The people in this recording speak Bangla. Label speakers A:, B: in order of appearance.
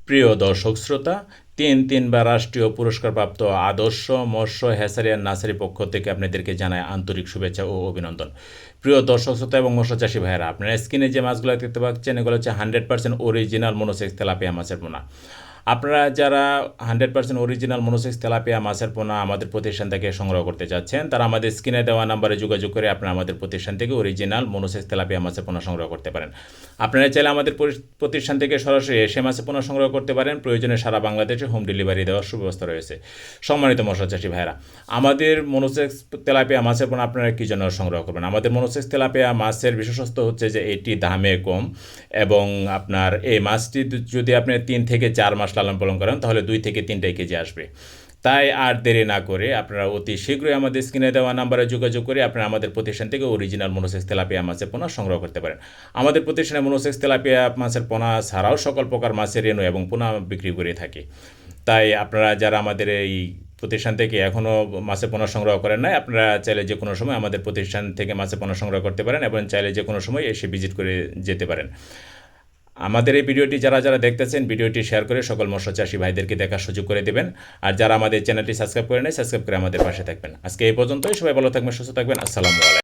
A: প্রিয় দর্শক শ্রোতা, তিনবার রাষ্ট্রীয় পুরস্কারপ্রাপ্ত আদর্শ মৎস্য হ্যাচারি অ্যান্ড নার্সারি পক্ষ থেকে আপনাদেরকে জানায় আন্তরিক শুভেচ্ছা ও অভিনন্দন। প্রিয় দর্শক শ্রোতা এবং মৎস্য চাষী ভাইয়েরা, আপনারা স্ক্রিনে যে মাছগুলো দেখতে পাচ্ছেন এগুলো হচ্ছে 100% অরিজিনাল মনোসেক্স তেলাপিয়া মাছের পোনা। আপনারা যারা 100% অরিজিনাল মনোসেক্স তেলাপিয়া মাছের পোনা আমাদের প্রতিষ্ঠান থেকে সংগ্রহ করতে চাচ্ছেন, তারা আমাদের স্ক্রিনে দেওয়া নাম্বারে যোগাযোগ করে আপনারা আমাদের প্রতিষ্ঠান থেকে অরিজিনাল মনোসেক্স তেলাপিয়া মাছের পোনা সংগ্রহ করতে পারেন। আপনারা চাইলে আমাদের প্রতিষ্ঠান থেকে সরাসরি এসে মাছের পোনা সংগ্রহ করতে পারেন। প্রয়োজনে সারা বাংলাদেশে হোম ডেলিভারি দেওয়ার সুব্যবস্থা রয়েছে। সম্মানিত মৎস্য চাষী ভাইরা, আমাদের মনোসেক্স তেলাপিয়া মাছের পোনা আপনারা কী জন্য সংগ্রহ করবেন? আমাদের মনোসেক্স তেলাপিয়া মাছের বিশেষত্ব হচ্ছে যে এটি দামে কম এবং আপনার এই মাছটি যদি আপনি 3 থেকে 4 মাস লালন পালন করেন তাহলে 2 থেকে 3 কেজি আসবে। তাই আর দেরি না করে আপনারা অতি শীঘ্রই আমাদের স্ক্রিনে দেওয়া নাম্বারে যোগাযোগ করে আপনারা আমাদের প্রতিষ্ঠান থেকে অরিজিনাল মনোসেক্স তেলাপিয়া মাছের পোনা সংগ্রহ করতে পারেন। আমাদের প্রতিষ্ঠানে মনোসেক্স তেলাপিয়া মাছের পোনা ছাড়াও সকল প্রকার মাছের রেণু এবং পোনা বিক্রি করে থাকি। তাই আপনারা যারা আমাদের এই প্রতিষ্ঠান থেকে এখনও মাছের পোনা সংগ্রহ করেন নাই, আপনারা চাইলে যে কোনো সময় আমাদের প্রতিষ্ঠান থেকে মাছের পোনা সংগ্রহ করতে পারেন এবং চাইলে যে কোনো সময় এসে ভিজিট করে যেতে পারেন। আমাদের এই ভিডিওটি যারা দেখতেছেন, ভিডিওটি শেয়ার করে সকল মৎস্য চাষী ভাইদেরকে দেখার সুযোগ করে দেবেন। আর যারা আমাদের চ্যানেলটি সাবস্ক্রাইব করে নেয়, সাবস্ক্রাইব করে আমাদের পাশে থাকবেন। আজকে এই পর্যন্তই। সবাই ভালো থাকবেন, সুস্থ থাকবেন। আসসালামু আলাইকুম।